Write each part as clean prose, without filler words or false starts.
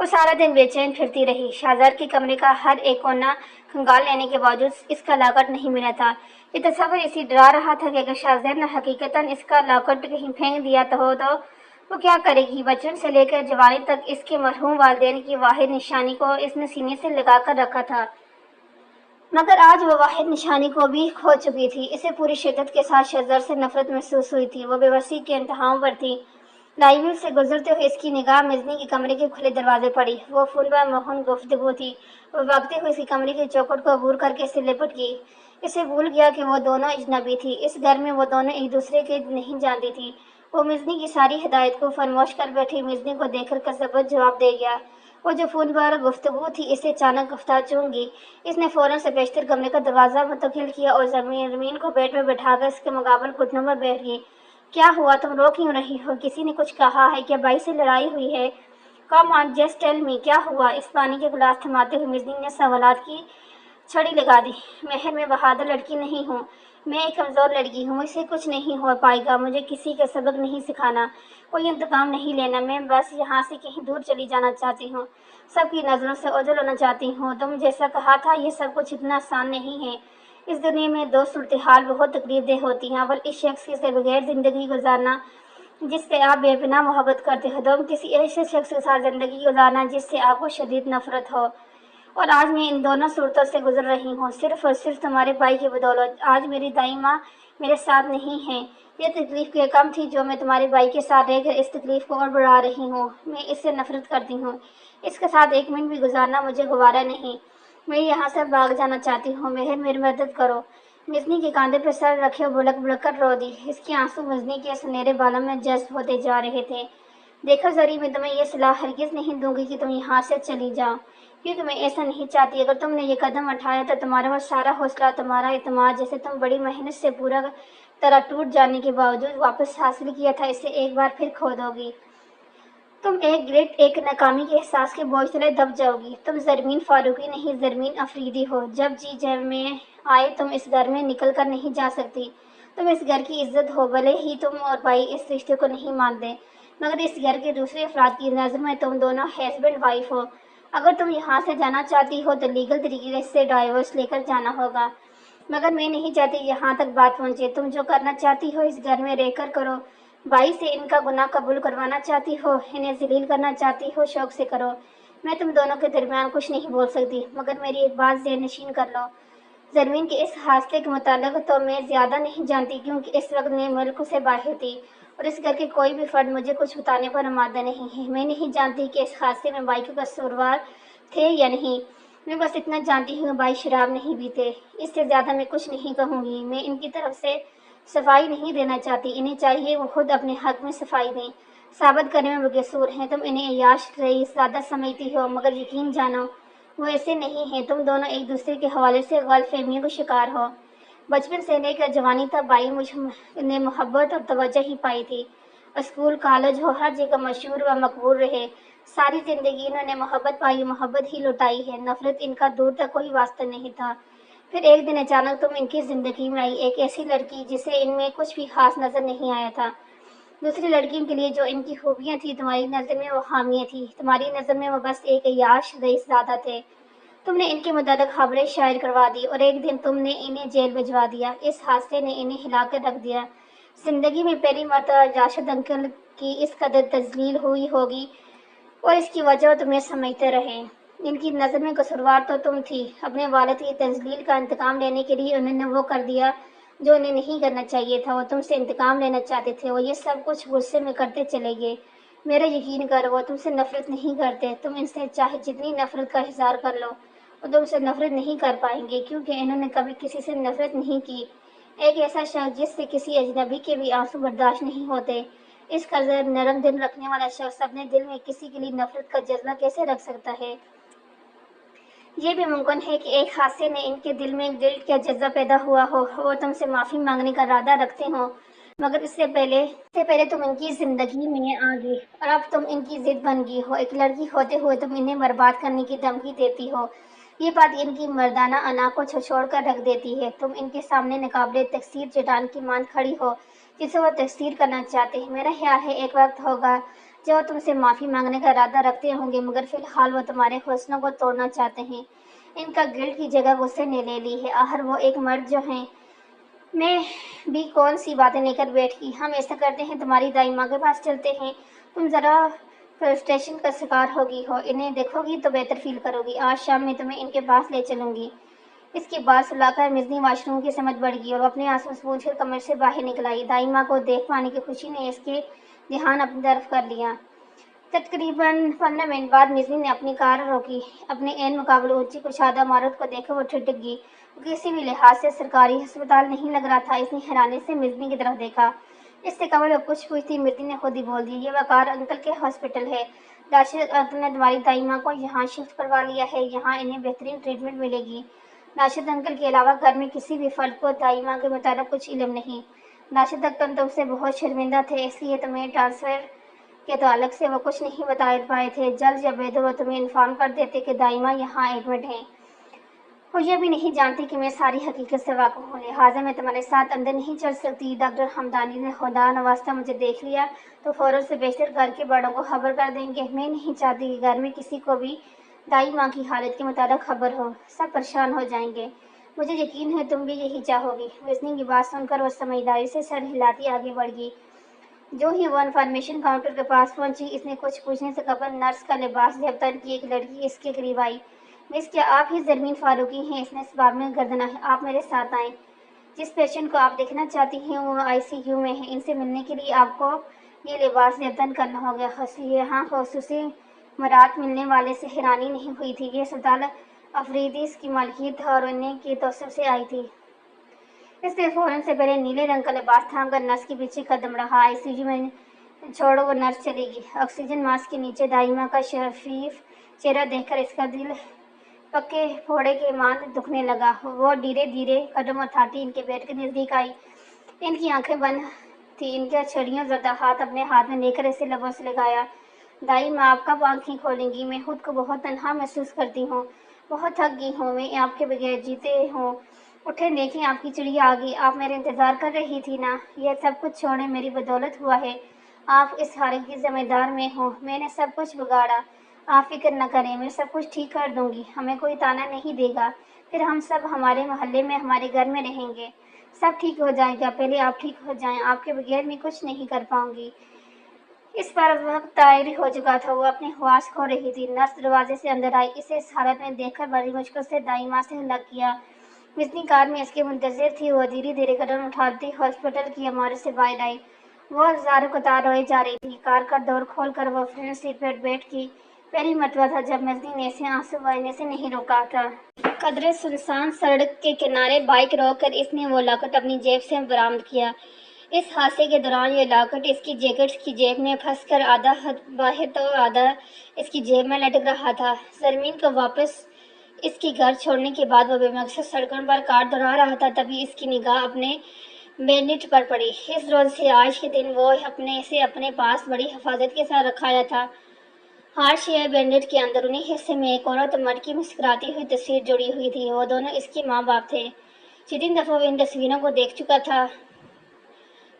وہ سارا دن بے چین پھرتی رہی۔ شہزاد کے کمرے کا ہر ایک کونا کھنگال لینے کے باوجود اس کا لاکٹ نہیں ملا تھا۔ یہ تصور اسے ڈرا رہا تھا کہ اگر شہزاد نے حقیقتاً اس کا لاکٹ کہیں پھینک دیا تو وہ کیا کرے گی۔ بچپن سے لے کر جوانی تک اس کے مرحوم والدین کی واحد نشانی کو اس نے سینے سے لگا کر رکھا تھا، مگر آج وہ واحد نشانی کو بھی کھو چکی تھی۔ اسے پوری شدت کے ساتھ شہزاد سے نفرت محسوس ہوئی تھی۔ وہ بے بسی کے انتہاؤں پر تھی۔ لائبریری سے گزرتے ہوئے اس کی نگاہ مزنی کے کمرے کے کھلے دروازے پڑی۔ وہ فونبا موہن گفتگو تھی۔ وہ بھاگتے ہوئے اس کے کمرے کی چوکھٹ کو عبور کر کے اسے لپٹ گئی۔ اسے بھول گیا کہ وہ دونوں اجنبی تھی۔ اس گھر میں وہ دونوں ایک دوسرے کے نہیں جانتی تھی۔ وہ مزنی کی ساری ہدایت کو فراموش کر بیٹھی مزنی کو دیکھ کر کذبت جواب دے گیا۔ وہ جو فون پر گفتگو تھی اسے اچانک گفتار چونک گئی۔ اس نے فوراً سے بیشتر کمرے کا دروازہ منتقل کیا اور زمین کو بیڈ پر بٹھا کر اس کے مقابل گھٹنوں پر بیٹھ گئی۔ کیا ہوا؟ تم رو کیوں رہی ہو؟ کسی نے کچھ کہا ہے کیا؟ بھائی سے لڑائی ہوئی ہے؟ کم آن جسٹ ٹیل می، کیا ہوا؟ اس پانی کے گلاس تھماتے ہوئے مزنی نے سوالات کی چھڑی لگا دی۔ مہر، میں بہادر لڑکی نہیں ہوں، میں ایک کمزور لڑکی ہوں۔ مجھ سے کچھ نہیں ہو پائے گا۔ مجھے کسی کا سبق نہیں سکھانا، کوئی انتقام نہیں لینا۔ میں بس یہاں سے کہیں دور چلی جانا چاہتی ہوں، سب کی نظروں سے اوجھل ہونا چاہتی ہوں۔ تم جیسا کہا تھا یہ سب کچھ اتنا آسان نہیں ہے۔ اس دنیا میں دو صورتحال بہت تکلیف دہ ہوتی ہیں۔ اول اس شخص کے بغیر زندگی گزارنا جس سے آپ بے پناہ محبت کرتے ہو، دوم کسی ایسے شخص کے ساتھ زندگی گزارنا جس سے آپ کو شدید نفرت ہو۔ اور آج میں ان دونوں صورتوں سے گزر رہی ہوں، صرف اور صرف تمہارے بھائی کی بدولت۔ آج میری دائی ماں میرے ساتھ نہیں ہے۔ یہ تکلیف کی کم تھی جو میں تمہارے بھائی کے ساتھ رہ کر اس تکلیف کو اور بڑھا رہی ہوں۔ میں اس سے نفرت کرتی ہوں۔ اس کے ساتھ ایک منٹ بھی گزارنا مجھے گوارا نہیں۔ میں یہاں سے بھاگ جانا چاہتی ہوں۔ مہر، میری مدد کرو۔ مزنی کے کاندھے پر سر رکھے بڑک بڑک کر رو دی۔ اس کے آنسو مزنی کے سنہرے بالوں میں جذب ہوتے جا رہے تھے۔ دیکھو زری، میں تمہیں یہ صلاح ہرگز نہیں دوں گی کہ تم یہاں سے چلی جاؤ، کیونکہ میں ایسا نہیں چاہتی۔ اگر تم نے یہ قدم اٹھایا تو تمہارا وہ سارا حوصلہ، تمہارا اعتماد جسے تم بڑی محنت سے پورا طرح ٹوٹ جانے کے باوجود واپس حاصل کیا تھا، اسے ایک بار پھر کھو دو گی۔ تم ایک ناکامی کے احساس کے بوجھ تلے دب جاؤ گی۔ تم زرمین فاروقی نہیں، زرمین افریدی ہو۔ جب جی جب میں آئے تم اس گھر میں نکل کر نہیں جا سکتی۔ تم اس گھر کی عزت ہو، بھلے ہی تم اور بھائی اس رشتے کو نہیں مانتے، مگر اس گھر کے دوسرے افراد کی نظر میں تم دونوں ہسبینڈ وائف ہو۔ اگر تم یہاں سے جانا چاہتی ہو تو لیگل طریقے سے ڈائیورس لے کر جانا ہوگا، مگر میں نہیں چاہتی یہاں تک بات پہنچے۔ تم جو کرنا چاہتی ہو اس گھر میں رہ کر کرو۔ بھائی سے ان کا گناہ قبول کروانا چاہتی ہو، انہیں ذلیل کرنا چاہتی ہو، شوق سے کرو۔ میں تم دونوں کے درمیان کچھ نہیں بول سکتی، مگر میری ایک بات ذہن نشین کر لو۔ زرمین کے اس حادثے کے متعلق تو میں زیادہ نہیں جانتی، کیونکہ اس وقت میں ملک سے باہر تھی اور اس گھر کے کوئی بھی فرد مجھے کچھ بتانے پر آمادہ نہیں ہے۔ میں نہیں جانتی کہ اس حادثے میں بھائی کے قصوروار تھے یا نہیں۔ میں بس اتنا جانتی ہوں کہ بھائی شراب نہیں پیتے۔ اس سے زیادہ میں کچھ نہیں کہوں گی۔ میں ان کی طرف سے صفائی نہیں دینا چاہتی، انہیں چاہیے وہ خود اپنے حق میں صفائی دیں، ثابت کرنے میں وہ قصور ہیں۔ تم انہیں عیاش رئیس زادہ سمجھتی ہو، مگر یقین جانو وہ ایسے نہیں ہیں۔ تم دونوں ایک دوسرے کے حوالے سے غلط فہمیوں کا شکار ہو۔ بچپن سے لے کر جوانی تک بھائی مجھ نے محبت اور توجہ ہی پائی تھی۔ اسکول، کالج ہو، ہر جگہ مشہور و مقبول رہے۔ ساری زندگی انہوں نے محبت پائی، محبت ہی لوٹائی ہے، نفرت ان کا دور تک کوئی واسطہ نہیں تھا۔ پھر ایک دن اچانک تم ان کی زندگی میں آئی، ایک ایسی لڑکی جسے ان میں کچھ بھی خاص نظر نہیں آیا تھا۔ دوسری لڑکیوں کے لیے جو ان کی خوبیاں تھیں تمہاری نظر میں وہ خامیاں تھیں، تمہاری نظر میں وہ بس ایک عیاش رئیس زادہ تھے۔ تم نے ان کے متعلق خبریں شائع کروا دی اور ایک دن تم نے انہیں جیل بھجوا دیا۔ اس حادثے نے انہیں ہلا کر رکھ دیا۔ زندگی میں پہلی مرتبہ راشد انکل کی اس قدر تذلیل ہوئی ہوگی اور اس کی وجہ تمہیں سمجھتے رہے۔ ان کی نظر میں قصوروار تو تم تھی۔ اپنے والد کی تذلیل کا انتقام لینے کے لیے انہوں نے وہ کر دیا جو انہیں نہیں کرنا چاہیے تھا۔ وہ تم سے انتقام لینا چاہتے تھے، وہ یہ سب کچھ غصے میں کرتے چلے گئے۔ میرا یقین کرو وہ تم سے نفرت نہیں کرتے۔ تم ان سے چاہے جتنی نفرت کا اظہار کر لو، وہ تم سے نفرت نہیں کر پائیں گے، کیونکہ انہوں نے کبھی کسی سے نفرت نہیں کی۔ ایک ایسا شخص جس سے کسی اجنبی کے بھی آنسو برداشت نہیں ہوتے، اس قدر نرم دل رکھنے والا شخص اپنے دل میں کسی کے لیے نفرت کا جذبہ کیسے رکھ سکتا ہے؟ یہ بھی ممکن ہے کہ ایک حادثے نے ان کے دل میں گلٹ کا جذبہ پیدا ہوا ہو، وہ تم سے معافی مانگنے کا ارادہ رکھتے ہوں، مگر اس سے پہلے تم ان کی زندگی میں آ گئی اور اب تم ان کی ضد بن گئی ہو۔ ایک لڑکی ہوتے ہوئے تم انہیں برباد کرنے کی دھمکی دیتی ہو۔ یہ بات ان کی مردانہ انا کو جھنجھوڑ کر رکھ دیتی ہے۔ تم ان کے سامنے ناقابل تکسیر چٹان کی مانند کھڑی ہو جسے وہ تکسیر کرنا چاہتے ہیں۔ میرا خیال ہے ایک وقت ہوگا جو تم سے معافی مانگنے کا ارادہ رکھتے ہوں گے، مگر فی الحال وہ تمہارے حوصلوں کو توڑنا چاہتے ہیں۔ ان کا گلٹ کی جگہ غصے نے لے لی ہے۔ آخر وہ ایک مرد جو ہیں، میں بھی کون سی باتیں لے کر بیٹھی۔ ہم ایسا کرتے ہیں، تمہاری دائی ماں کے پاس چلتے ہیں، تم ذرا فرسٹریشن کا شکار ہوگی ہو، انہیں دیکھو گی تو بہتر فیل کرو گی۔ آج شام میں تمہیں ان کے پاس لے چلوں گی۔ اس کی بات سلا کر مزنی واش روم کی سمت بڑھ گئی اور وہ اپنے آنسو پوچھ کر کمرے سے باہر نکل آئی۔ دائی ماں کو دیکھ پانے کی خوشی نے اس کے دھیان اپنی طرف کر لیا۔ تقریباً 15 منٹ بعد مزنی نے اپنی کار روکی۔ اپنے عین مقابل اونچی کشادہ عمارت کو دیکھ کر وہ ٹھٹک گئی۔ وہ کسی بھی لحاظ سے سرکاری ہسپتال نہیں لگ رہا تھا۔ اس نے حیرانی سے مزنی کی طرف دیکھا۔ اس سے قبل وہ کچھ پوچھتی مزنی نے خود ہی بول دیا، یہ وقار انکل کے ہاسپٹل ہے۔ راشد انکل نے تمہاری دائی ماں کو یہاں شفٹ کروا لیا ہے، یہاں انہیں بہترین ٹریٹمنٹ ملے گی۔ راشد انکل کے علاوہ گھر میں کسی بھی فرد کو دائی ماں کے متعلق کچھ علم نہیں۔ راشد انکل تم سے بہت شرمندہ تھے، اس لیے تمہیں ٹرانسفر کے تعلق سے وہ کچھ نہیں بتا پائے تھے۔ جلد یا بہتر وہ تمہیں انفارم کر دیتے کہ دائی ماں یہاں ایڈمٹ ہیں۔ وہ یہ بھی نہیں جانتی کہ میں ساری حقیقت سے واقف ہوں، لہٰذا میں تمہارے ساتھ اندر نہیں چل سکتی۔ ڈاکٹر حمدانی نے خدا نواستہ مجھے دیکھ لیا تو فوراً سے بیشتر گھر کے بڑوں کو خبر کر دیں گے۔ میں نہیں چاہتی کہ گھر میں کسی کو بھی دائی ماں کی حالت کے متعلق خبر ہو، سب پریشان ہو جائیں گے۔ مجھے یقین ہے تم بھی یہی چاہو گی۔ مزنی کی بات سن کر وہ سمجھداری سے سر ہلاتی آگے بڑھ گئی۔ جو ہی وہ انفارمیشن کاؤنٹر کے پاس پہنچی، اس نے کچھ پوچھنے سے قبل نرس کا لباس جھپٹن کی ایک لڑکی اس کے قریب آئی۔ مس، کیا آپ ہی زرمین فاروقی ہیں؟ اس نے اس باب میں گردنا ہے۔ آپ میرے ساتھ آئیں۔ جس پیشنٹ کو آپ دیکھنا چاہتی ہیں وہ ICU میں ہے، ان سے ملنے کے لیے آپ کو یہ لباس جھپٹن کرنا ہوگا۔ یہاں خصوصی مرات ملنے والے سے حیرانی نہیں ہوئی تھی، یہ اسپتال افریدیس کی مالکیت تھا اور انہیں کی توصیف سے آئی تھی۔ اس نے فوراً سے پہلے نیلے رنگ کا لباس تھام کر نرس کے پیچھے قدم رہا۔ ICU میں چھوڑو، وہ نرس چلے گی۔ آکسیجن ماسک کے نیچے دائی ماں کا شفیف چہرہ دیکھ کر اس کا دل پکے پھوڑے کے مانند دکھنے لگا۔ وہ دھیرے دھیرے قدم اٹھاتی ان کے بیڈ کے نزدیک آئی۔ ان کی آنکھیں بند تھیں، ان کا چھڑیوں زدہ ہاتھ اپنے ہاتھ میں لے کر اسے لبوں سے لگایا۔ دائی ماں، آپ کب آنکھیں کھولیں گی؟ میں خود کو بہت تنہا محسوس کرتی ہوں، بہت تھک گئی ہوں، میں آپ کے بغیر جیتے ہوں۔ اٹھیں، دیکھیں آپ کی چڑیا آ گئی۔ آپ میرا انتظار کر رہی تھی نا؟ یہ سب کچھ چھوڑیں، میری بدولت ہوا ہے۔ آپ اس حالت کی ذمہ دار میں ہوں، میں نے سب کچھ بگاڑا۔ آپ فکر نہ کریں، میں سب کچھ ٹھیک کر دوں گی، ہمیں کوئی طعنہ نہیں دے گا، پھر ہم سب ہمارے محلے میں ہمارے گھر میں رہیں گے، سب ٹھیک ہو جائے گا۔ پہلے آپ ٹھیک ہو جائیں، آپ کے بغیر میں کچھ نہیں کر پاؤں گی۔ اس پر وقت طائر ہو چکا تھا، وہ اپنے حواس کھو رہی تھی۔ نرس دروازے سے اندر آئی، اسے اس حالت میں دیکھ کر بڑی مشکل سے دائی ماں سے الگ کیا۔ مزنی کار میں اس کے منتظر تھی، وہ دھیرے دھیرے قدم اٹھاتی ہاسپٹل کی عمارت سے باہر آئی۔ وہ ہزاروں قطار روئے جا رہی تھی۔ کار کا ڈور کھول کر وہ فرنٹ سیٹ پر بیٹھ گئی۔ پہلی مرتبہ تھا جب مزنی نے اسے آنسو بہانے سے نہیں روکا تھا۔ قدرے سنسان سڑک کے کنارے بائیک روک کر اس نے وہ لاکٹ اپنی جیب سے برآمد کیا۔ اس حادثے کے دوران یہ لاکٹ اس کی جیکٹ کی جیب میں پھنس کر آدھا باہر تو آدھا اس کی جیب میں لٹک رہا تھا۔ زرمین کو واپس اس کی گھر چھوڑنے کے بعد وہ بے مقصد سڑکوں پر کار دوڑا رہا تھا، تبھی اس کی نگاہ اپنے بینڈٹ پر پڑی۔ اس روز سے آج کے دن وہ اسے اپنے پاس بڑی حفاظت کے ساتھ رکھایا تھا۔ ہارڈ شیئر بینڈٹ کے اندرونی حصے میں ایک عورت مرد کی مسکراتی ہوئی تصویر جڑی ہوئی تھی، وہ دونوں اس کے ماں باپ تھے۔ جتنی دفعہ وہ ان تصویروں کو دیکھ چکا تھا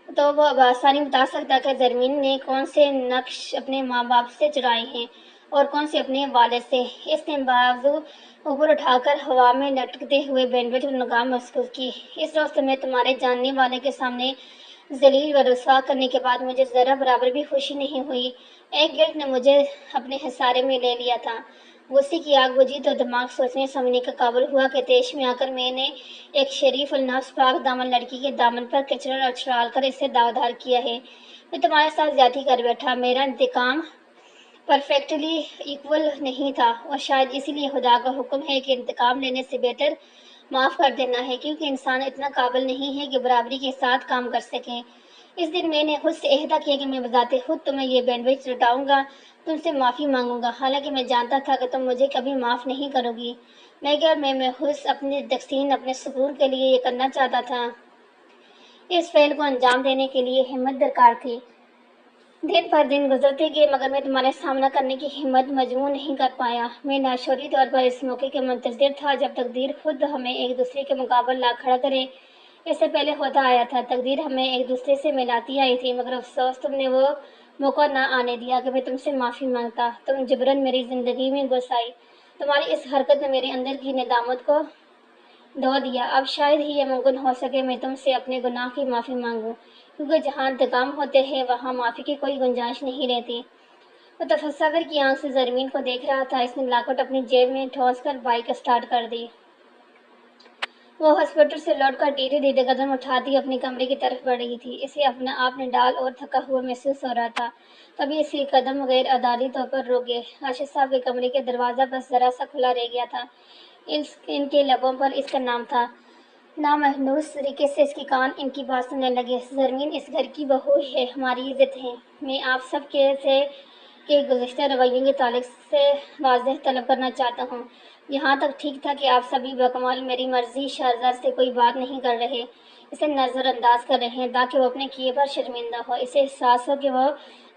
تو وہ بآسانی بتا سکتا کہ زرمین نے کون سے نقش اپنے ماں باپ سے چرائے ہیں اور کون سے اپنے والد سے۔ اس نے بازو اوپر اٹھا کر ہوا میں لٹکتے ہوئے بینڈٹ کی نگاہ محسوس کی۔ اس روز تمہیں تمہارے جاننے والے کے سامنے ذلیل و رسوا کرنے کے بعد مجھے ذرہ برابر بھی خوشی نہیں ہوئی۔ ایک گلٹ نے مجھے اپنے حصارے میں لے لیا تھا۔ غصے کی آگ بجھی تو دماغ سوچنے سمجھنے کا قابل ہوا کہ طیش میں آ کر میں نے ایک شریف النفس پاک دامن لڑکی کے دامن پر کچرا اچھال کر اسے داغدار کیا ہے۔ میں تمہارے ساتھ زیادتی کر بیٹھا، میرا انتقام پرفیکٹلی ایکول نہیں تھا، اور شاید اسی لیے خدا کا حکم ہے کہ انتقام لینے سے بہتر معاف کر دینا ہے، کیونکہ انسان اتنا قابل نہیں ہے کہ برابری کے ساتھ کام کر سکے۔ اس دن میں نے خود سے عہدہ کیا کہ میں بذات خود تمہیں یہ بینڈیج لٹاؤں گا، تم سے معافی مانگوں گا، حالانکہ میں جانتا تھا کہ تم مجھے کبھی معاف نہیں کرو گی، مگر میں محض اپنے تقسیم اپنے سکون کے لیے یہ کرنا چاہتا تھا۔ اس فعل کو انجام دینے کے لیے ہمت درکار تھی۔ دن پر دن گزرتے گئے مگر میں تمہارا سامنا کرنے کی ہمت مجموع نہیں کر پایا۔ میں لاشعوری طور پر اس موقع کے منتظر تھا جب تقدیر خود ہمیں ایک دوسرے کے مقابل لا کھڑا کرے۔ اس سے پہلے ہوتا آیا تھا، تقدیر ہمیں ایک دوسرے سے ملاتی آئی تھی، مگر افسوس تم نے وہ موقع نہ آنے دیا کہ میں تم سے معافی مانگتا۔ تم جبراً میری زندگی میں گھس آئی۔ تمہاری اس حرکت نے میرے اندر کی ندامت کو دھو دیا۔ اب شاید ہی یہ ممکن ہو سکے میں تم سے اپنے گناہ کی معافی مانگوں، کیونکہ جہاں انتقام ہوتے ہیں وہاں معافی کی کوئی گنجائش نہیں رہتی۔ وہ تصور کی آنکھ سے زرمین کو دیکھ رہا تھا۔ اس نے لاکٹ اپنی جیب میں ٹھوس کر بائک اسٹارٹ کر دی۔ وہ ہاسپٹل سے لوٹ کر دھیرے دھیرے قدم اٹھاتی اپنے کمرے کی طرف بڑھ رہی تھی۔ اسے اپنا آپ نڈال اور تھکا ہوا محسوس ہو رہا تھا۔ تبھی اس کے قدم غیر ارادی طور پر رک گئے۔ راشد صاحب کے کمرے کا دروازہ بس ذرا سا کھلا رہ گیا تھا۔ ان کے لبوں پر اس کا نام تھا۔ نامحسوس طریقے سے اس کے کان ان کی بات سننے لگے۔ زرمین اس گھر کی بہو ہے، ہماری عزت ہے۔ میں آپ سب کے گزشتہ رویوں کے تعلق سے واضح طلب کرنا چاہتا ہوں۔ یہاں تک ٹھیک تھا کہ آپ سبھی بکمال میری مرضی شہزاد سے کوئی بات نہیں کر رہے، اسے نظر انداز کر رہے ہیں تاکہ وہ اپنے کیے پر شرمندہ ہو، اسے احساس ہو کہ وہ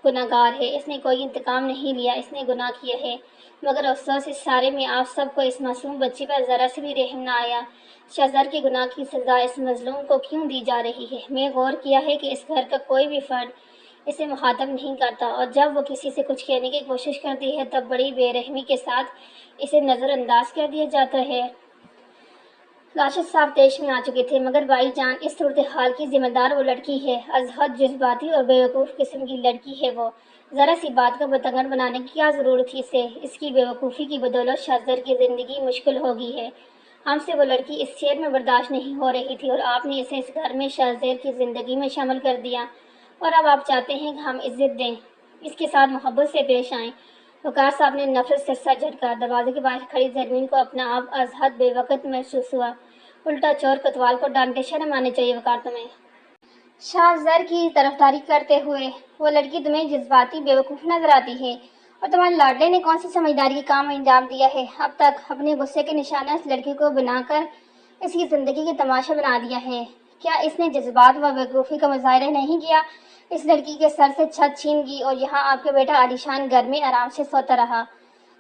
گناہ گار ہے۔ اس نے کوئی انتقام نہیں لیا، اس نے گناہ کیا ہے، مگر افسوس اس سارے میں آپ سب کو اس معصوم بچی پر ذرا سے بھی رحم نہ آیا۔ شہزاد کے گناہ کی سزا اس مظلوم کو کیوں دی جا رہی ہے؟ میں غور کیا ہے کہ اس گھر کا کوئی بھی فرد اسے مخاطب نہیں کرتا، اور جب وہ کسی سے کچھ کہنے کی کوشش کرتی ہے تب بڑی بے رحمی کے ساتھ اسے نظر انداز کر دیا جاتا ہے۔ راشد صاحب طیش میں آ چکے تھے۔ مگر بھائی جان، اس صورتحال کی ذمہ دار وہ لڑکی ہے، از حد جذباتی اور بیوقوف قسم کی لڑکی ہے وہ۔ ذرا سی بات کو بتنگڑ بنانے کی کیا ضرورت تھی اسے؟ اس کی بیوقوفی کی بدولت شہزاد کی زندگی مشکل ہو گئی ہے۔ ہم سے وہ لڑکی اس شہر میں برداشت نہیں ہو رہی تھی، اور آپ نے اسے اس گھر میں شہزاد کی زندگی میں شامل کر دیا، اور اب آپ چاہتے ہیں کہ ہم عزت دیں، اس کے ساتھ محبت سے پیش آئیں۔ وقار صاحب نے نفرت سے سر جھٹکا۔ دروازے کے باہر کھڑی زرمین کو اپنا آپ از حد بے وقت محسوس ہوا۔ الٹا چور کوتوال کو ڈانٹے شرم آنی چاہیے وقار تمہیں۔ شہزاد کی طرفداری کرتے ہوئے، وہ لڑکی تمہیں جذباتی بیوقوف نظر آتی ہے، اور تمہارے لاڈلے نے کون سی سمجھداری کا کام انجام دیا ہے اب تک؟ اپنے غصے کے نشانہ اس لڑکی کو بنا کر اس کی زندگی کی تماشا بنا دیا ہے۔ کیا اس نے جذبات و بیوقوفی کا مظاہرہ نہیں کیا؟ اس لڑکی کے سر سے چھت چھین گئی اور یہاں آپ کا بیٹا عالیشان گھر میں آرام سے سوتا رہا،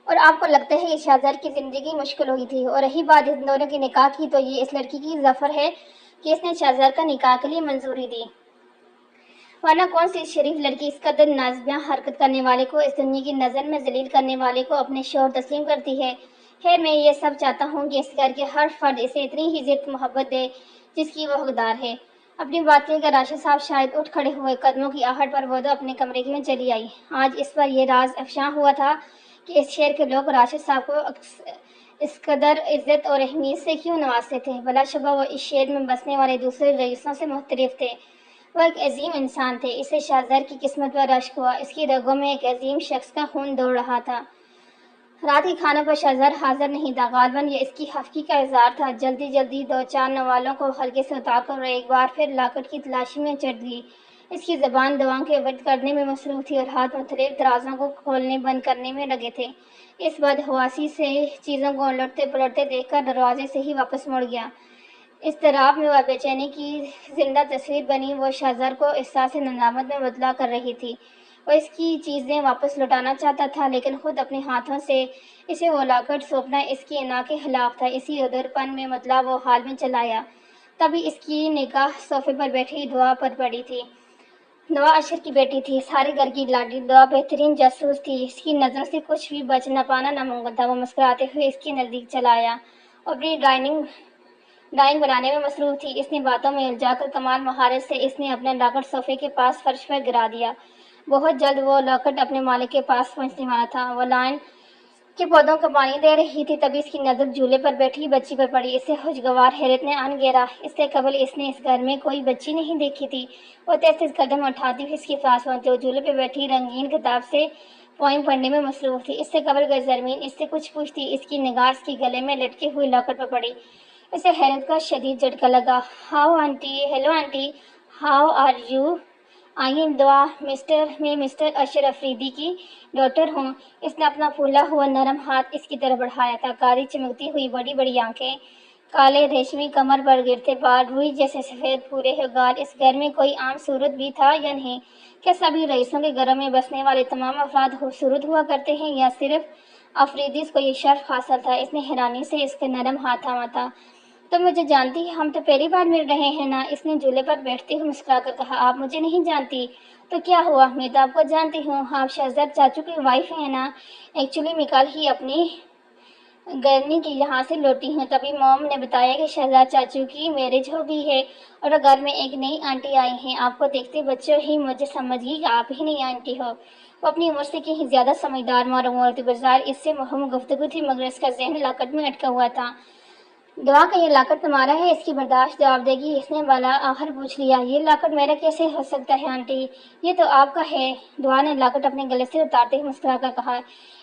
اور آپ کو لگتا ہے کہ شہزاد کی زندگی مشکل ہوئی تھی؟ اور رہی بات ان دونوں کے نکاح کی، تو یہ اس لڑکی کی ظفر ہے کہ اس نے شہزاد کا نکاح کے لیے منظوری دی، ورنہ کون سی شریف لڑکی اس قدر نازیباں حرکت کرنے والے کو، اس دنیا کی نظر میں ذلیل کرنے والے کو اپنے شوہر تسلیم کرتی ہے؟ خیر، میں یہ سب چاہتا ہوں کہ اس گھر کے ہر فرد اسے اتنی ہی عزت محبت دے جس کی وہ حقدار ہے۔ اپنی بات کہہ کر راشد صاحب شاید اٹھ کھڑے ہوئے۔ قدموں کی آہٹ پر وہ دو اپنے کمرے میں چلی آئی۔ آج اس پر یہ راز افشاں ہوا تھا کہ اس شہر کے لوگ راشد صاحب کو اس قدر عزت اور اہمیت سے کیوں نوازتے تھے۔ بلا شبہ وہ اس شہر میں بسنے والے دوسرے رئیسوں سے مختلف تھے۔ وہ ایک عظیم انسان تھے۔ اسے شہزاد کی قسمت پر رشک ہوا۔ اس کی رگوں میں ایک عظیم شخص کا خون دوڑ رہا تھا۔ رات کے کھانے پر شہزاد حاضر نہیں تھا۔ غالباً یہ اس کی خفگی کا اظہار تھا۔ جلدی جلدی دو چار نوالوں کو حلقے سے اتار کر ایک بار پھر لاکٹ کی تلاشی میں چڑھ گئی۔ اس کی زبان دواؤں کے ورد کرنے میں مصروف تھی اور ہاتھ مختلف درازوں کو کھولنے بند کرنے میں لگے تھے۔ اس بدحواسی سے چیزوں کو الٹتے پلٹتے دیکھ کر دروازے سے ہی واپس مڑ گیا۔ اضطراب میں وہ بے چینی کی زندہ تصویر بنی وہ شہزاد کو احساس ندامت میں مبتلا کر رہی تھی۔ وہ اس کی چیزیں واپس لوٹانا چاہتا تھا، لیکن خود اپنے ہاتھوں سے اسے وہ لاکٹ سونپنا اس کی انا کے خلاف تھا۔ اسی ادھر پن میں مبتلا وہ حال میں چلایا۔ تبھی اس کی نگاہ صوفے پر بیٹھی دعا پر پڑی تھی۔ دعا اشر کی بیٹی تھی، سارے گھر کی لاڈلی۔ دعا بہترین جاسوس تھی، اس کی نظروں سے کچھ بھی بچ نہ پانا ناممکن تھا۔ وہ مسکراتے ہوئے اس کے نزدیک چلا آیا اور اپنی ڈرائنگ بنانے میں مصروف تھی۔ اس نے باتوں میں الجھا کر کمال مہارت سے اس نے اپنا لاکٹ صوفے کے پاس فرش پر گرا دیا۔ بہت جلد وہ لاکٹ اپنے مالک کے پاس پہنچنے والا تھا۔ وہ لائن کے پودوں کو پانی دے رہی تھی، تبھی اس کی نظر جھولے پر بیٹھی بچی پر پڑی۔ اسے خوشگوار حیرت نے ان گھیرا۔ اس سے قبل اس نے اس گھر میں کوئی بچی نہیں دیکھی تھی۔ وہ تیز تیز قدم اٹھاتی ہوئی اس کے پاس پہنچی۔ وہ جھولے پہ بیٹھی رنگین کتاب سے پوئم پڑھنے میں مصروف تھی۔ اس سے قبل کہ زرمین اس سے کچھ پوچھتی، اس کی نگاہ اس کے گلے میں لٹکے ہوئے لاکٹ پر پڑی۔ اسے حیرت کا شدید جھٹکا لگا۔ How aunty, hello aunty, how are you? I am Dua, میں مسٹر اشر افریدی کی ڈاٹر ہوں۔ اس نے اپنا پھولا ہوا نرم ہاتھ اس کی طرف بڑھایا تھا۔ کالی چمکتی ہوئی بڑی بڑی آنکھیں، کالے ریشمی کمر پر گرتے بال، روئی جیسے سفید پورے ہوئے گال۔ اس گھر میں کوئی عام صورت بھی تھا یا نہیں؟ کیا سبھی رئیسوں کے گھروں میں بسنے والے تمام افراد خوبصورت ہوا کرتے ہیں، یا صرف افریدیز کو یہ شرف حاصل تھا؟ اس نے حیرانی سے اس کا نرم ہاتھ تھاما تھا۔ تو مجھے جانتی ہے، ہم تو پہلی بار مل رہے ہیں نا؟ اس نے جھولے پر بیٹھتے ہوئے مسکرا کر کہا۔ آپ مجھے نہیں جانتی تو کیا ہوا؟ میں تو آپ کو جانتی ہوں، آپ شہزاد چاچو کی وائف ہیں نا؟ ایکچولی میں کل ہی اپنی گرنی کی یہاں سے لوٹی ہوں، تبھی موم نے بتایا کہ شہزاد چاچو کی میرج ہو گئی ہے اور گھر میں ایک نئی آنٹی آئی ہیں۔ آپ کو دیکھتے بچوں ہی مجھے سمجھ گئی کہ آپ ہی نئی آنٹی ہو۔ وہ اپنی عمر سے کہیں زیادہ سمجھدار معلوم ہوتی، بظاہر اس سے مہم گفتگو تھی، مگر اس کا ذہن لاکٹ میں اٹکا ہوا تھا۔ دعا کا یہ لاکٹ تمہارا ہے، اس کی برداشت جواب دے گی؟ اس نے بالا آخر پوچھ لیا۔ یہ لاکٹ میرا کیسے ہو سکتا ہے آنٹی؟ یہ تو آپ کا ہے۔ دعا نے لاکٹ اپنے گلے سے اتارتے ہوئے مسکرا کر کہا۔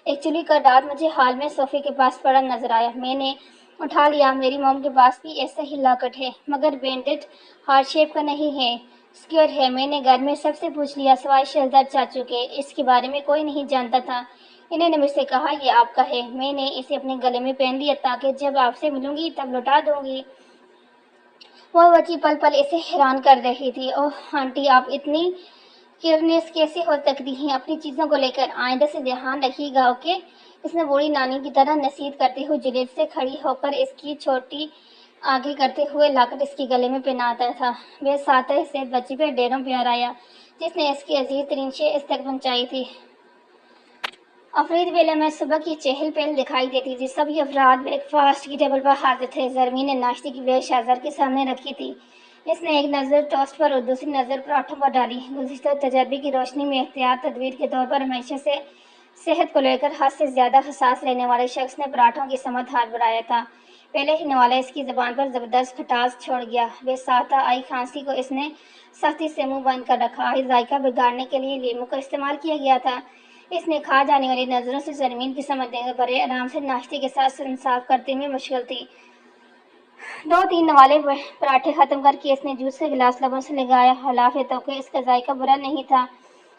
ایکچولی کل رات مجھے ہال میں صوفے کے پاس پڑا نظر آیا، میں نے اٹھا لیا۔ میری موم کے پاس بھی ایسا ہی لاکٹ ہے، مگر بینڈڈ ہارٹ شیپ کا نہیں ہے، اسکوئر ہے۔ میں نے گھر میں سب سے پوچھ لیا سوائے شہزاد چاچو کے، اس کے بارے میں کوئی نہیں جانتا تھا۔ انہوں نے مجھ سے کہا یہ آپ کا ہے۔ میں نے اسے اپنے گلے میں پہن لیا تاکہ جب آپ سے ملوں گی تب لوٹا دوں گی۔ وہ بچی پل پل اسے حیران کر رہی تھی۔ اوہ آنٹی، آپ اتنی کیئرلیس کیسے ہو سکتی ہیں اپنی چیزوں کو لے کر؟ آئندہ سے دھیان رکھیے گا، اوکے؟ اس نے بوڑھی نانی کی طرح نصیحت کرتے ہوئے جلیل سے کھڑی ہو کر اس کی چھوٹی آگے کرتے ہوئے لاکٹ اس کے گلے میں پہناتا تھا۔ بے ساتھ سے بچی پہ ڈیروں پیار آیا جس نے اس کی عزیز ترین شے اس تک پہنچائی تھی۔ افرید ویلے میں صبح کی چہل پہل دکھائی دیتی تھی۔ سبھی افراد بریک فاسٹ کی ٹیبل پر حاضر تھے۔ زرمین نے ناشتے کی پلیٹ شہزاد کے سامنے رکھی تھی۔ اس نے ایک نظر ٹوسٹ پر اور دوسری نظر پراٹھوں پر ڈالی۔ گزشتہ تجربے کی روشنی میں احتیاط تدبیر کے طور پر ہمیشہ سے صحت کو لے کر حد سے زیادہ حساس رہنے والے شخص نے پراٹھوں کی سمت ہاتھ بڑھایا تھا۔ پہلے ہی نوالہ اس کی زبان پر زبردست کھٹاس چھوڑ گیا۔ بے ساتھ آئی کھانسی کو اس نے سختی سے منہ بند کر رکھا۔ آج ذائقہ بگاڑنے کے لیے لیموں کا استعمال کیا گیا تھا۔ اس نے کھا جانے والی نظروں سے زرمین کی سمت دے کر بڑے آرام سے ناشتے کے ساتھ انصاف کرتے میں مشغول تھی۔ دو تین نوالے پراٹھے ختم کر کے اس نے جوس کا گلاس لبوں سے لگایا۔ حلاف ہے تو کہ اس کا ذائقہ برا نہیں تھا،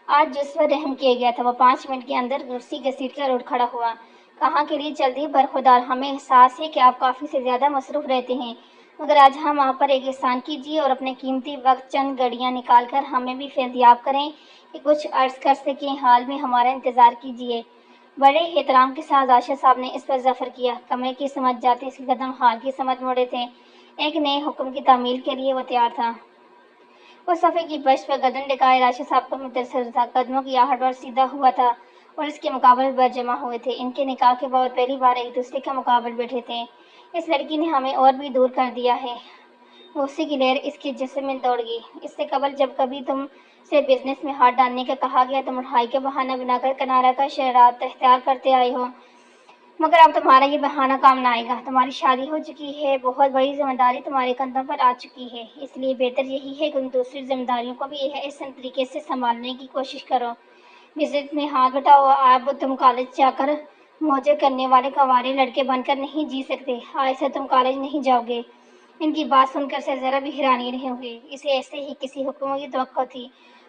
آج جس پر رحم کیا گیا تھا۔ وہ 5 منٹ کے اندر کرسی گھسیٹ کر اٹھ کھڑا ہوا۔ کہاں کے لیے جلدی برخودار؟ ہمیں احساس ہے کہ آپ کافی سے زیادہ مصروف رہتے ہیں، مگر آج ہم آپ پر ایک احسان کیجیے اور اپنے قیمتی وقت چند گھڑیاں نکال کر ہمیں بھی فیضیاب کریں کہ کچھ عرض کر سکیں۔ حال میں ہمارا انتظار کیجیے۔ بڑے احترام کے ساتھ عائشہ صاحب نے اس پر ظفر کیا۔ کمرے کی سمت جاتے اس کے قدم ہال کی سمت موڑے تھے۔ ایک نئے حکم کی تعمیل کے لیے وہ تیار تھا۔ وہ صفحے کی پشت پر گردن ٹکائے عائشہ صاحب کو مترسل تھا۔ قدموں کی آہٹ اور سیدھا ہوا تھا اور اس کے مقابل پر جمع ہوئے تھے۔ ان کے نکاح کے بعد پہلی بار ایک دوسرے کا مقابل بیٹھے تھے۔ اس لڑکی نے ہمیں اور بھی دور کر دیا ہے۔ غصے کی لہر اس کے جسم میں دوڑ گئی۔ اس سے قبل جب کبھی تم سے بزنس میں ہاتھ ڈالنے کا کہا گیا تو مٹھائی کا بہانہ بنا کر کنارہ کا شعارات اختیار کرتے آئے ہو، مگر اب تمہارا یہ بہانہ کام نہ آئے گا۔ تمہاری شادی ہو چکی ہے، بہت بڑی ذمہ داری تمہارے کندھوں پر آ چکی ہے، اس لیے بہتر یہی ہے کہ تم دوسری ذمہ داریوں کو بھی احسن طریقے سے سنبھالنے کی کوشش کرو۔ بزنس میں ہاتھ بٹاؤ۔ اب تم کالج جا کر موجیں کرنے والے کنوارے لڑکے بن کر نہیں جی سکتے۔ آج سے تم کالج نہیں جاؤ گے۔ ان کی بات سن کر سے ذرا بھی حیرانی نہیں ہوئی۔ اسے ایسے ہی کسی حکم کی توقع تھی۔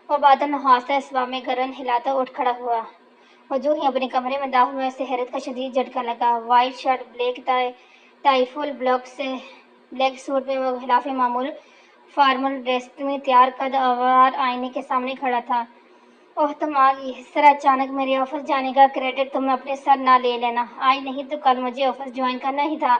وہ بادل نحاستہ اسباب میں گردن ہلاتا اٹھ کھڑا ہوا۔ وہ جو ہی اپنے کمرے میں داخل ہوا، اسے حیرت کا شدید جھٹکا لگا۔ وائٹ شرٹ، بلیک ٹائی، فل بلیک سوٹ میں وہ خلاف معمول فارمل ڈریس میں تیار قد آور آئینے کے سامنے کھڑا تھا۔ اوہ تم آ گئی۔ اس طرح اچانک میرے آفس جانے کا کریڈٹ تم اپنے سر نہ لے لینا۔ آج نہیں تو کل مجھے آفس جوائن کرنا ہی تھا۔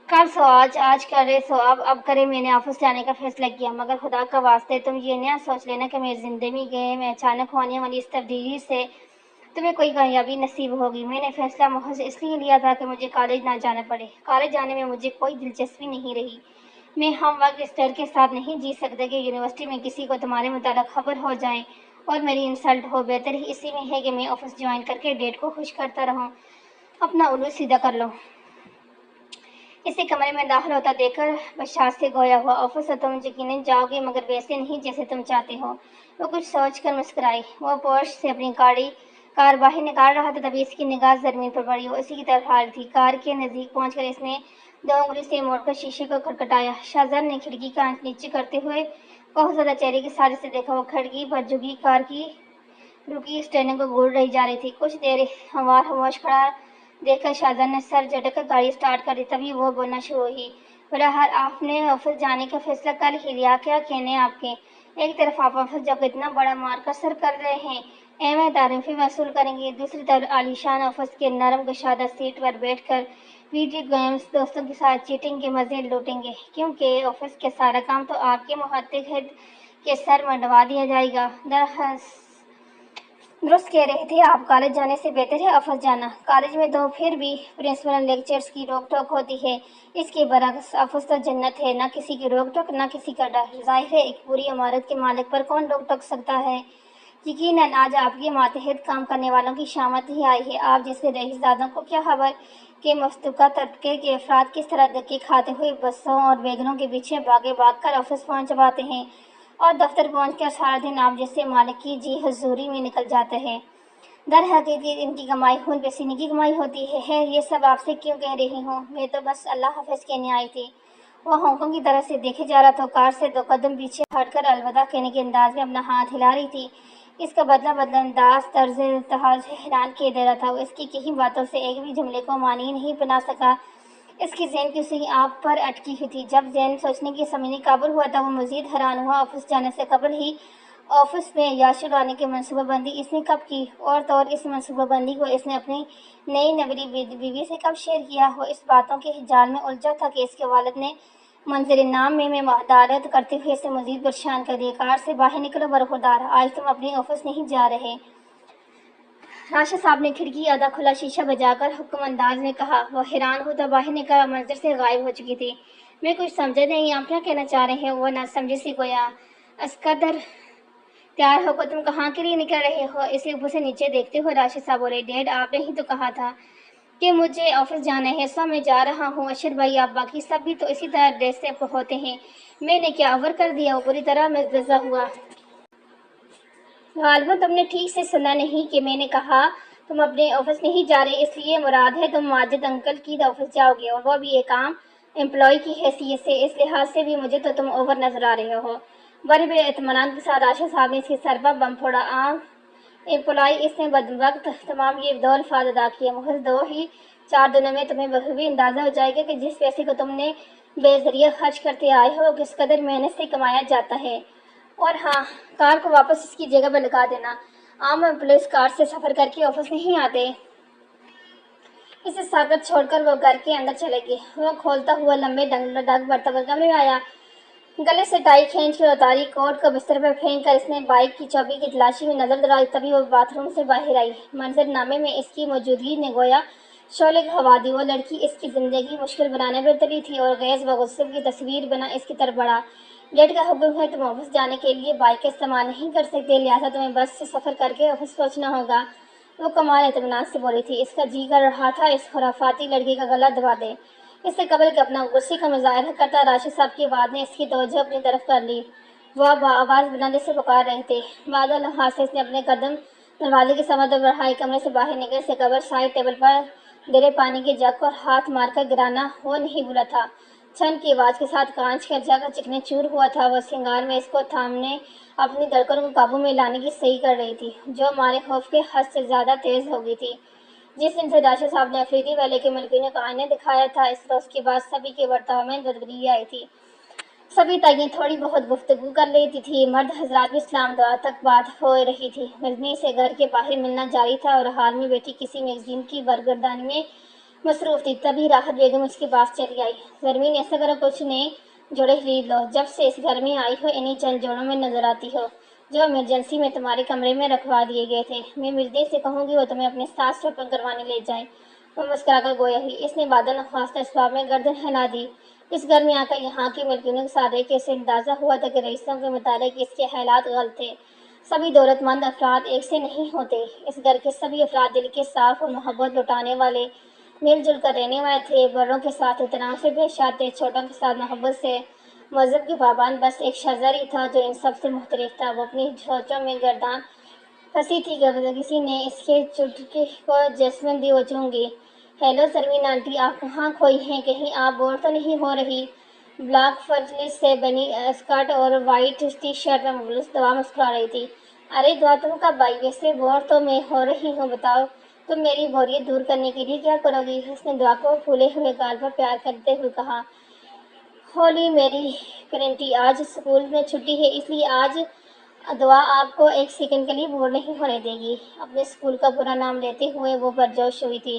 کل سو آج کرے سو اب کرے۔ میں نے آفس جانے کا فیصلہ کیا، مگر خدا کا واسطے تم یہ نہ سوچ لینا کہ میری زندگی میں اچانک ہونے والی اس تبدیلی سے تمہیں کوئی کامیابی نصیب ہوگی۔ میں نے فیصلہ محض اس لیے لیا تھا کہ مجھے کالج نہ جانا پڑے۔ کالج جانے میں مجھے کوئی دلچسپی نہیں رہی۔ میں ہم وقت اس ڈر کے ساتھ نہیں جی سکتا کہ یونیورسٹی میں کسی کو تمہارے متعلق خبر ہو جائے اور میری انسلٹ ہو۔ بہتر ہی اسی میں ہے کہ میں آفس جوائن کر کے ڈیٹ کو خوش کرتا رہوں۔ اپنا الو سیدھا کر لو۔ اسے کمرے میں داخل ہوتا دیکھ کر بشاشت سے گویا ہوا۔ آفس تو تم یقیناً جاؤ گے، مگر ویسے نہیں جیسے تم چاہتے ہو۔ وہ کچھ سوچ کر مسکرائی۔ وہ پورش سے اپنی کار باہر نکال رہا تھا، تبھی اس کی نگاہ زرمین پر پڑی۔ وہ اسی کی طرف آ رہی تھی۔ کار کے نزدیک پہنچ کر اس نے 2 انگلی سے موڑ کر شیشے کو کھٹکھٹایا۔ شہزاد نے کھڑکی کا آنچ نیچے کرتے ہوئے بہت زیادہ چہرے کے سہارے سے دیکھا۔ وہ کھڑکی پر جھکی کار کی رکی اسٹیئرنگ کو گھول رہی جا رہی تھی۔ کچھ دیر ہموار خاموش کھڑا دیکھ کر شہزاد نے سر جھٹک کر گاڑی اسٹارٹ کر دی۔ تبھی وہ بولنا شروع ہوئی۔ بہرحال آپ نے آفس جانے کا فیصلہ کل ہی لیا۔ کیا کہنے آپ کے؟ ایک طرف آپ آفس جا کر اتنا بڑا مارکا سر کر رہے ہیں، ایم تعریفیں وصول کریں گے، دوسری طرف عالیشان آفس کے نرم گشادہ سیٹ پر بیٹھ کر ویڈیو گیمز، دوستوں کے ساتھ چیٹنگ کے مزے لوٹیں گے، کیونکہ آفس کے سارا کام تو آپ کے ماتحت کے سر منڈوا دیا جائے گا۔ درست کہہ رہے تھے آپ، کالج جانے سے بہتر ہے آفس جانا۔ کالج میں تو پھر بھی پرنسپل لیکچرز کی روک ٹوک ہوتی ہے، اس کے برعکس آفس تو جنت ہے، نہ کسی کی روک ٹوک، نہ کسی کا ڈر۔ ظاہر ہے ایک پوری عمارت کے مالک پر کون روک ٹوک سکتا ہے؟ یقیناً آج آپ کے ماتحت کام کرنے والوں کی شامت ہی آئی ہے۔ آپ جیسے رئیسزادوں کو کیا خبر کہ مفتوقہ طبقے کے افراد کس طرح دھکے کھاتے ہوئے بسوں اور ویگنوں کے پیچھے بھاگ کر آفس پہنچ پاتے ہیں، اور دفتر پہنچ کر سارا دن آپ جیسے مالک کی جی حضوری میں نکل جاتا ہے۔ در حقیقت ان کی کمائی خون پسینے کی کمائی ہوتی ہے۔ یہ سب آپ سے کیوں کہہ رہی ہوں؟ میں تو بس اللہ حافظ کہنے آئی تھی۔ وہ ہانگ کی طرف سے دیکھے جا رہا تھا، کار سے 2 قدم پیچھے ہٹ کر الوداع کہنے کے انداز میں اپنا ہاتھ ہلا رہی تھی۔ اس کا بدلہ انداز طرز تحائف حیران کیے دے رہا تھا۔ وہ اس کی کہی باتوں سے ایک بھی جملے کو معنی نہیں بنا سکا۔ اس کی ذہن کی سوئی آپ پر اٹکی ہوئی تھی۔ جب ذہن سوچنے کی سمجھنے قابل ہوا تھا، وہ مزید حیران ہوا۔ آفس جانے سے قبل ہی آفس میں عیاشی اڑانے کی منصوبہ بندی اس نے کب کی، اور تو اور اس منصوبہ بندی کو اس نے اپنی نئی نوری بیوی سے کب شیئر کیا؟ وہ اس باتوں کے جال میں الجھا تھا کہ اس کے والد نے منظر نام میں مداخلت کرتے ہوئے اسے مزید پریشان کر دیا۔ کار سے باہر نکلو برخوردار، آج تم اپنے آفس نہیں جا رہے۔ راشد صاحب نے کھڑکی آدھا کھلا شیشہ بجا کر حکم انداز میں کہا۔ وہ حیران ہوتا باہر نکلا، منظر سے غائب ہو چکی تھی۔ میں کچھ سمجھا نہیں، آپ کیا کہنا چاہ رہے ہیں؟ وہ نہ سمجھی سی گویا۔ اسکندر، تیار ہو کر تم کہاں کے لیے نکل رہے ہو؟ اسے اوپر سے نیچے دیکھتے ہوئے راشد صاحب بولے۔ ڈیڈ، آپ نے ہی تو کہا تھا کہ مجھے آفس جانا ہے، سو میں جا رہا ہوں۔ اشر بھائی، آپ باقی سب بھی تو اسی طرح ڈریس سے ہوتے ہیں، میں نے کیا اوور کر دیا؟ وہ بری طرح مزدزع ہوا۔ غالباً تم نے ٹھیک سے سنا نہیں کہ میں نے کہا تم اپنے آفس نہیں جا رہے، اس لیے مراد ہے تم ماجد انکل کی آفس جاؤ گے، اور وہ بھی ایک عام امپلائی کی حیثیت سے۔ اس لحاظ سے بھی مجھے تو تم اوور نظر آ رہے ہو۔ بڑے اطمینان کے ساتھ راشد صاحب نے اس کے سر پر بم پھوڑا۔ عام امپلائی، اس نے بدوقت تمام یہ 2 الفاظ ادا کیے۔ محض 2 ہی 4 دنوں میں تمہیں بخوبی اندازہ ہو جائے گا کہ جس پیسے کو تم نے بے ذریعہ خرچ کرتے آئے ہو، وہ کس قدر محنت سے کمایا جاتا ہے۔ اور ہاں، کار کو واپس اس کی جگہ پر لگا دینا۔ عام امپلائیز کار سے سفر کر کے آفس نہیں آتے۔ اسے ساکت چھوڑ کر وہ گھر کے اندر چلے گئے۔ وہ کھولتا ہوا لمبے ڈگ بڑھتا ہوا کمرے میں آیا، گلے سے ٹائی کھینچ کر اتاری، کوٹ کو بستر پر پھینک کر اس نے بائک کی چابی کی تلاشی میں نظر دوڑائی۔ تبھی وہ باتھ روم سے باہر آئی۔ منظر نامے میں اس کی موجودگی نے گویا شعلے ہوا دی۔ وہ لڑکی اس کی زندگی مشکل بنانے پر تلی تھی، اور غیظ و غصے کی تصویر بنا اس کی طرف بڑھا۔ ڈیڈ کا حکم ہے، تم آفس جانے کے لیے بائک کا استعمال نہیں کر سکتے، لہٰذا تمہیں بس سے سفر کر کے آفس پہنچنا ہوگا۔ وہ کمال اطمینان سے بولی تھی۔ اس کا جی کر رہا تھا اس خرافاتی لڑکی کا گلا دبا دے۔ اس سے قبل کہ اپنا غصے کا مظاہرہ کرتا، راشد صاحب کی آواز نے اس کی توجہ اپنی طرف کر لی۔ وہ آواز بلندی سے پکار رہے تھے۔ بعد لمحات سے اس نے اپنے قدم دروازے کی سمت بڑھائے۔ کمرے سے باہر نکلنے سے قبل سائڈ ٹیبل پر ڈرے پانی کے جگ کو ہاتھ مار کر گرانا وہ نہیں بھولا تھا۔ چھن کی آواز کے ساتھ کانچ کا جگ چکنے چور ہوا تھا۔ وہ سنگار میں اس کو تھامنے، اپنی دھڑکنوں کو قابو میں لانے کی صحیح کر رہی تھی، جو مارے خوف کے حد سے زیادہ تیز ہو گئی تھی۔ جس دن سے راشد صاحب نے افریدی والے کے ملکیوں کو آئینہ دکھایا تھا، اس روز کے بعد سبھی کے برتاؤ میں تبدیلی آئی تھی۔ سبھی تائیں تھوڑی بہت گفتگو کر لیتی تھی۔ مرد حضرات بھی سلام دعا تک بات ہو رہی تھی۔ رجنی سے گھر کے باہر ملنا جاری تھا، اور حال میں بیٹھی کسی میگزین کی برگردانی میں مصروف تھی۔ تبھی راحت بیگم اس کے پاس چلی آئی۔ زرمین، ایسا کرو کچھ نئے جوڑے خرید لو، جب سے اس گھر میں آئی ہو انہی چند جوڑوں میں نظر آتی ہو جو ایمرجنسی میں تمہارے کمرے میں رکھوا دیے گئے تھے۔ میں مرزی سے کہوں گی وہ تمہیں اپنے ساتھ شاپنگ کروانے لے جائیں۔ وہ مسکرا کر گویا ہوئی۔ اس نے بادل نخواستہ اسباب میں گردن ہلا دی۔ اس گھر میں آ کر یہاں کی ملکیوں کے ساتھ ایک ایسے اندازہ ہوا تھا کہ رئیسوں کے متعلق اس کے خیالات غلط تھے۔ سبھی دولت مند افراد ایک سے نہیں ہوتے۔ اس گھر کے سبھی افراد دل کے صاف اور محبت لٹانے والے، مل جل کر رہنے والے تھے۔ بڑوں کے ساتھ احترام سے پیش آتے، چھوٹوں کے ساتھ محبت سے۔ مذہب کے پابند بس ایک شہزادی تھا جو ان سب سے مختلف تھا۔ وہ اپنی سوچوں میں گردان پھنسی تھی کہ کسی نے اس کے چٹکے کو جسمن دی۔ وہ چونک گئی۔ ہیلو زرمین آنٹی، آپ کہاں کھوئی ہیں؟ کہیں آپ بور تو نہیں ہو رہی؟ بلیک فرلس سے بنی اسکرٹ اور وائٹ ٹی شرٹ میں ملبوس دعا مسکرا رہی تھی۔ ارے دعا تم کب آئی؟ ویسے بور تو میں ہو رہی ہوں، بتاؤ تم میری بوریت دور کرنے کے لیے کیا کرو گی؟ اس نے دعا کو پھولے ہوئے گال پر پیار کرتے ہوئے کہا۔ ہولی میری کرنٹی، آج اسکول میں چھٹی ہے، اس لیے آج دعا آپ کو ایک سیکنڈ کے لیے بور نہیں ہونے دے گی۔ اپنے اسکول کا برا نام لیتے ہوئے وہ پرجوش ہوئی تھی۔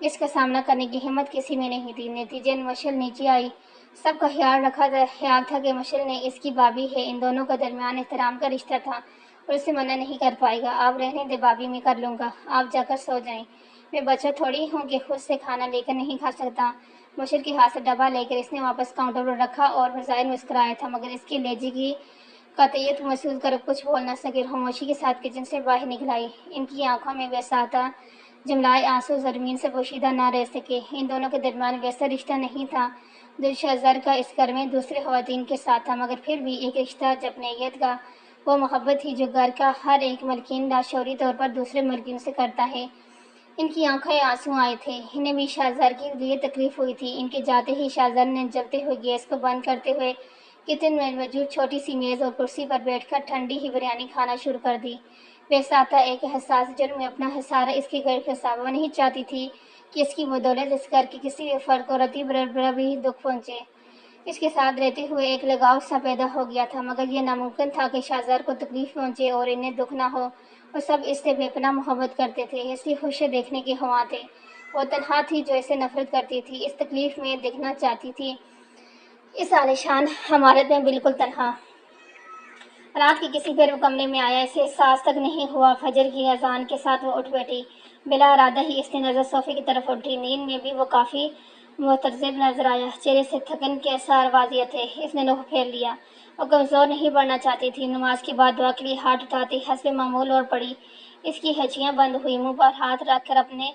اس کا سامنا کرنے کی ہمت کسی میں نہیں تھی۔ نتیجن مشعل نیچے آئی۔ سب کا خیال تھا کہ مشعل نے اس کی بھابھی ہے، ان دونوں کے درمیان احترام کا رشتہ تھا اور اسے منع نہیں کر پائے گا۔ آپ رہنے دیں بھابھی، میں کر لوں گا، آپ جا کر سو جائیں، میں بچہ تھوڑی ہوں کہ خود سے کھانا لے کر نہیں کھا سکتا۔ مشعل کے ہاتھ سے ڈبہ لے کر اس نے واپس کاؤنٹر پر رکھا اور بظاہر مسکرایا تھا، مگر اس کے لہجے کی قاطعیت محسوس کر کچھ بول نہ سکے۔ خاموشی کے ساتھ کچن سے باہر نکل آئی۔ ان کی آنکھوں میں وسعت جملائے آنسو زمین سے پوشیدہ نہ رہ سکے۔ ان دونوں کے درمیان ویسا رشتہ نہیں تھا جو شہزار کا اس گھر میں دوسرے خواتین کے ساتھ تھا، مگر پھر بھی ایک رشتہ جبنیت کا، وہ محبت تھی جو گھر کا ہر ایک ملکین لاشعوری طور پر دوسرے ملکین سے کرتا ہے۔ ان کی آنکھیں آنسو آئے تھے۔ انہیں بھی شہزار کے لیے تکلیف ہوئی تھی۔ ان کے جاتے ہی شہزار نے جلتے ہوئے گیس کو بند کرتے ہوئے کچن میں موجود چھوٹی سی میز اور کرسی پر بیٹھ کر ٹھنڈی ہی بریانی کھانا شروع کر دی۔ ویساتا ایک حساس جرم میں اپنا حصارہ اس کے گھر حساب وہ نہیں چاہتی تھی کہ اس کی بدولت اس گھر کے کسی بھی فرد کو رتی برابر بھی دکھ پہنچے۔ اس کے ساتھ رہتے ہوئے ایک لگاؤ سا پیدا ہو گیا تھا، مگر یہ ناممکن تھا کہ شہزار کو تکلیف پہنچے اور انہیں دکھ نہ ہو۔ وہ سب اس سے بے پناہ محبت کرتے تھے، اس کی خوشی دیکھنے کے خواہاں تھے۔ وہ تنہا تھی جو اسے نفرت کرتی تھی، اس تکلیف میں دیکھنا چاہتی تھی، اس عالیشان عمارت میں بالکل تنہا۔ رات کے کسی پھر وہ کمرے میں آیا، اسے احساس تک نہیں ہوا۔ فجر کی اذان کے ساتھ وہ اٹھ بیٹھی۔ بلا ارادہ ہی اس نے نظر صوفے کی طرف اٹھی۔ نیند میں بھی وہ کافی مضطرب نظر آیا، چہرے سے تھکن کے آثار واضح تھے۔ اس نے رخ پھیر لیا۔ وہ کمزور نہیں پڑنا چاہتی تھی۔ نماز کے بعد دعا کے لیے ہاتھ اٹھاتی حسب معمول اور پڑی۔ اس کی ہچیاں بند ہوئی، منہ پر ہاتھ رکھ کر اپنے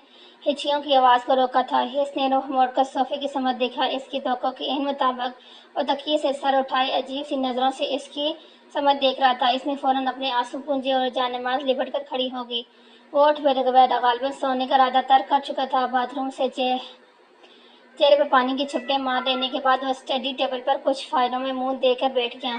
ہچیوں کی آواز کو روکا تھا۔ اس نے رخ موڑ کر صوفے کی سمت دیکھا، اس کی توقع کے عین مطابق وہ تکیے سے سر اٹھائے عجیب سی نظروں سے اس کی سمت دیکھ رہا تھا۔ اس نے فوراً اپنے آنسو پونجے اور جان نماز لپٹ کر کھڑی ہو گئی۔ وہ اٹھ بیٹھا، غالباً سونے کا ارادہ ترک کر چکا تھا۔ باتھ روم سے چہرے پر پانی کے چھٹے مار لینے کے بعد وہ اسٹڈی ٹیبل پر کچھ فائلوں میں منہ دے کر بیٹھ گیا۔